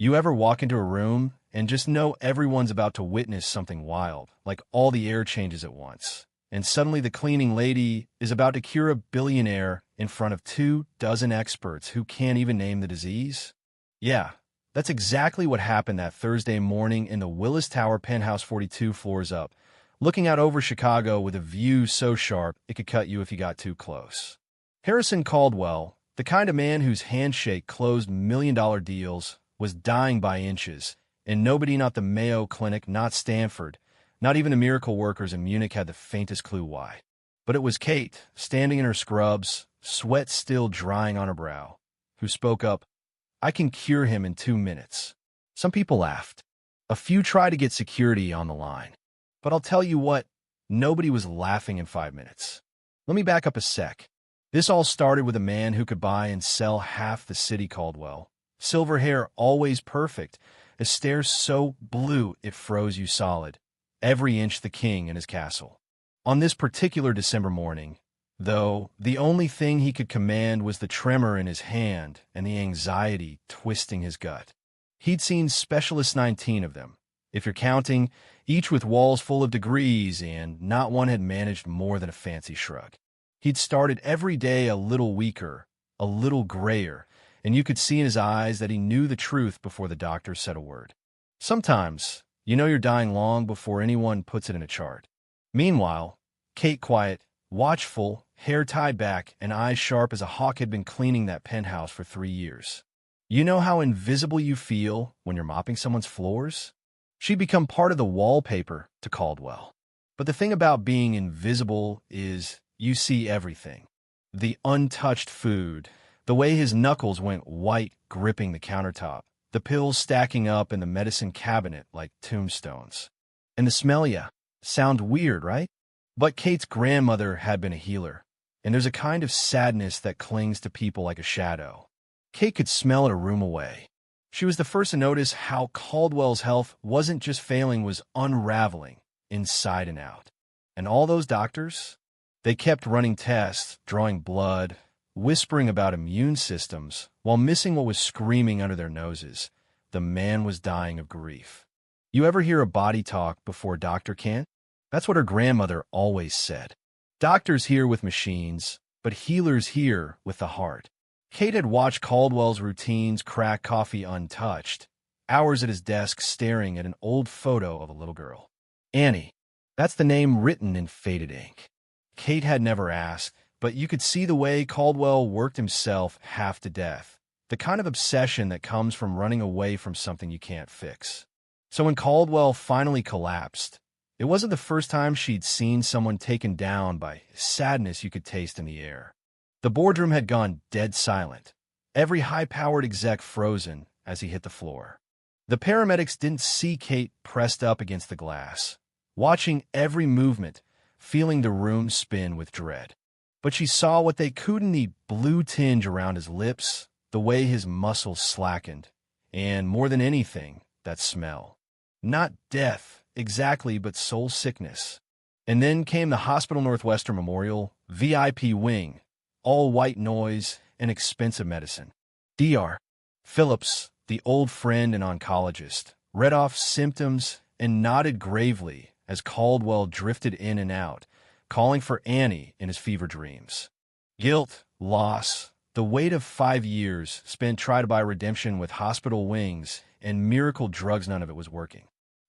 You ever walk into a room and just know everyone's about to witness something wild, like all the air changes at once, and suddenly the cleaning lady is about to cure a billionaire in front of 24 experts who can't even name the disease? Yeah, that's exactly what happened that Thursday morning in the Willis Tower penthouse 42 floors up, looking out over Chicago with a view so sharp it could cut you if you got too close. Harrison Caldwell, the kind of man whose handshake closed million-dollar deals, was dying by inches, and nobody, not the Mayo Clinic, not Stanford, not even the miracle workers in Munich had the faintest clue why. But it was Kate, standing in her scrubs, sweat still drying on her brow, who spoke up, "I can cure him in 2 minutes." Some people laughed. A few tried to get security on the line. But I'll tell you what, nobody was laughing in 5 minutes. Let me back up a sec. This all started with a man who could buy and sell half the city, Caldwell. Silver hair, always perfect, a stare so blue it froze you solid, every inch the king in his castle. On this particular December morning, though, the only thing he could command was the tremor in his hand and the anxiety twisting his gut. He'd seen specialists, 19 of them, if you're counting, each with walls full of degrees, and not one had managed more than a fancy shrug. He'd started every day a little weaker, a little grayer, and you could see in his eyes that he knew the truth before the doctor said a word. Sometimes, you know you're dying long before anyone puts it in a chart. Meanwhile, Kate, quiet, watchful, hair tied back, and eyes sharp as a hawk, had been cleaning that penthouse for 3 years. You know how invisible you feel when you're mopping someone's floors? She'd become part of the wallpaper to Caldwell. But the thing about being invisible is you see everything. The untouched food, the way his knuckles went white gripping the countertop, the pills stacking up in the medicine cabinet like tombstones. And the smell, yeah, sound weird, right? But Kate's grandmother had been a healer, and there's a kind of sadness that clings to people like a shadow. Kate could smell it a room away. She was the first to notice how Caldwell's health wasn't just failing, was unraveling inside and out. And all those doctors, they kept running tests, drawing blood, whispering about immune systems, while missing what was screaming under their noses. The man was dying of grief. You ever hear a body talk before a doctor can't? That's what her grandmother always said. Doctors hear with machines, but healers hear with the heart. Kate had watched Caldwell's routines crack coffee untouched, hours at his desk staring at an old photo of a little girl. Annie. That's the name written in faded ink. Kate had never asked, but you could see the way Caldwell worked himself half to death, the kind of obsession that comes from running away from something you can't fix. So when Caldwell finally collapsed, it wasn't the first time she'd seen someone taken down by sadness you could taste in the air. The boardroom had gone dead silent, every high-powered exec frozen as he hit the floor. The paramedics didn't see Kate pressed up against the glass, watching every movement, feeling the room spin with dread. But she saw what they couldn't, the blue tinge around his lips, the way his muscles slackened, and more than anything, that smell. Not death, exactly, but soul sickness. And then came the Hospital Northwestern Memorial VIP wing, all white noise and expensive medicine. Dr. Phillips, the old friend and oncologist, read off symptoms and nodded gravely as Caldwell drifted in and out, calling for Annie in his fever dreams. Guilt, loss, the weight of 5 years spent trying to buy redemption with hospital wings and miracle drugs, none of it was working.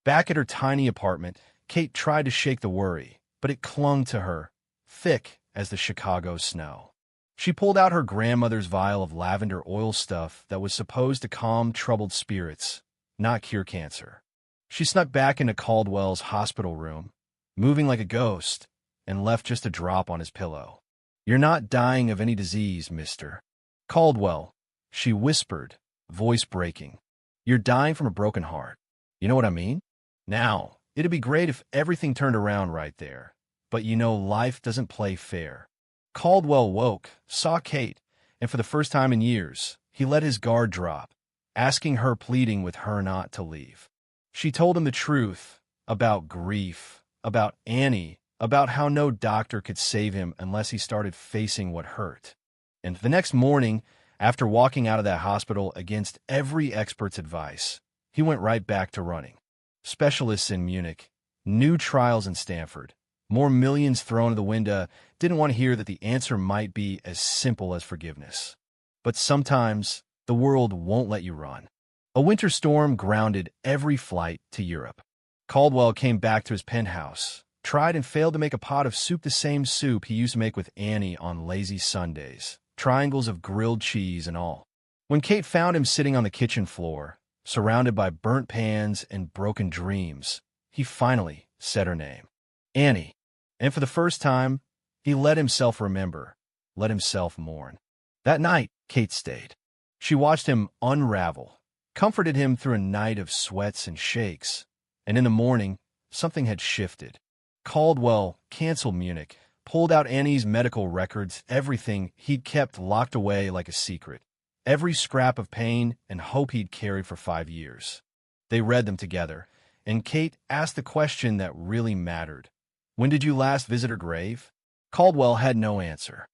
Back at her tiny apartment, Kate tried to shake the worry, but it clung to her, thick as the Chicago snow. She pulled out her grandmother's vial of lavender oil stuff that was supposed to calm troubled spirits, not cure cancer. She snuck back into Caldwell's hospital room, moving like a ghost, and left just a drop on his pillow. "You're not dying of any disease, mister Caldwell," she whispered, voice breaking. "You're dying from a broken heart. You know what I mean? Now, it'd be great if everything turned around right there, but you know life doesn't play fair." Caldwell woke, saw Kate, and for the first time in years, he let his guard drop, asking her, pleading with her not to leave. She told him the truth about grief, about Annie, about how no doctor could save him unless he started facing what hurt. And the next morning, After walking out of that hospital against every expert's advice, he went right back to running. Specialists in Munich, new trials in Stanford, more millions thrown to the window, didn't want to hear that the answer might be as simple as forgiveness. But sometimes, the world won't let you run. A winter storm grounded every flight to Europe. Caldwell came back to his penthouse, tried and failed to make a pot of soup, the same soup he used to make with Annie on lazy Sundays, triangles of grilled cheese and all. When Kate found him sitting on the kitchen floor, surrounded by burnt pans and broken dreams, he finally said her name, Annie. And for the first time, he let himself remember, let himself mourn. That night, Kate stayed. She watched him unravel, comforted him through a night of sweats and shakes, and in the morning, something had shifted. Caldwell canceled Munich, pulled out Annie's medical records, everything he'd kept locked away like a secret, every scrap of pain and hope he'd carried for 5 years. They read them together, and Kate asked the question that really mattered. When did you last visit her grave? Caldwell had no answer.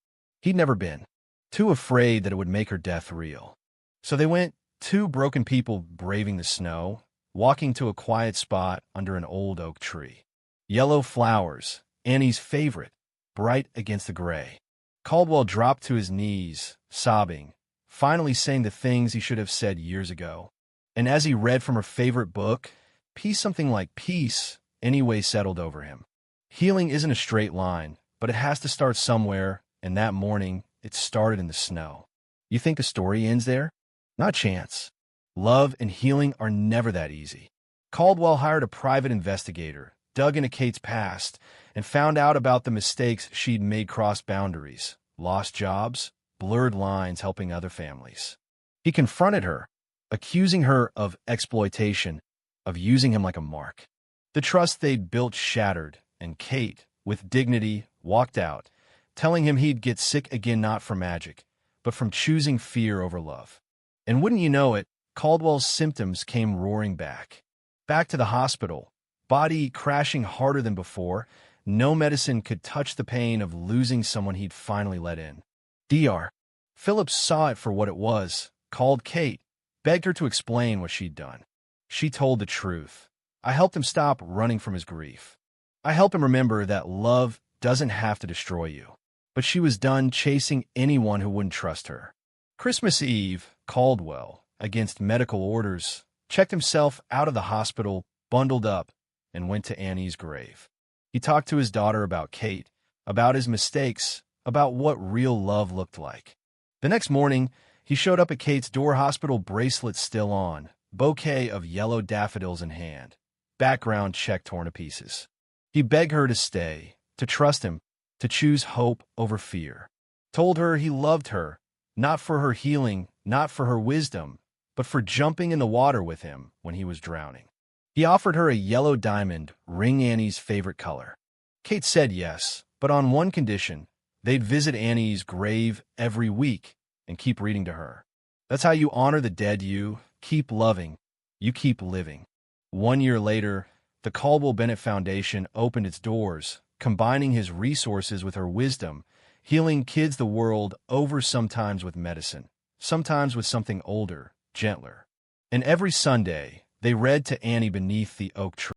He'd never been, too afraid that it would make her death real. So they went, two broken people braving the snow, walking to a quiet spot under an old oak tree. Yellow flowers, Annie's favorite, bright against the gray. Caldwell dropped to his knees, sobbing, finally saying the things he should have said years ago. And as he read from her favorite book, something like peace, anyway settled over him. Healing isn't a straight line, but it has to start somewhere, and that morning, it started in the snow. You think the story ends there? Not chance. Love and healing are never that easy. Caldwell hired a private investigator, dug into Kate's past, and found out about the mistakes she'd made cross boundaries, lost jobs, blurred lines helping other families. He confronted her, accusing her of exploitation, of using him like a mark. The trust they'd built shattered, and Kate, with dignity, walked out, telling him he'd get sick again not from magic, but from choosing fear over love. And wouldn't you know it, Caldwell's symptoms came roaring back. Back to the hospital, body crashing harder than before. No medicine could touch the pain of losing someone he'd finally let in. Dr. Phillips saw it for what it was, called Kate, begged her to explain what she'd done. She told the truth. I helped him stop running from his grief. I helped him remember that love doesn't have to destroy you. But she was done chasing anyone who wouldn't trust her. Christmas Eve, Caldwell, against medical orders, checked himself out of the hospital, bundled up, and went to Annie's grave. He talked to his daughter about Kate, about his mistakes, about what real love looked like. The next morning, he showed up at Kate's door, hospital bracelet still on, bouquet of yellow daffodils in hand, background check torn to pieces. He begged her to stay, to trust him, to choose hope over fear. Told her he loved her, not for her healing, not for her wisdom, but for jumping in the water with him when he was drowning. He offered her a yellow diamond, ring Annie's favorite color. Kate said yes, but on one condition: they'd visit Annie's grave every week and keep reading to her. That's how you honor the dead. You keep loving, you keep living. 1 year later, the Caldwell Bennett Foundation opened its doors, combining his resources with her wisdom, healing kids the world over, sometimes with medicine, sometimes with something older, gentler. And every Sunday, they read to Annie beneath the oak tree.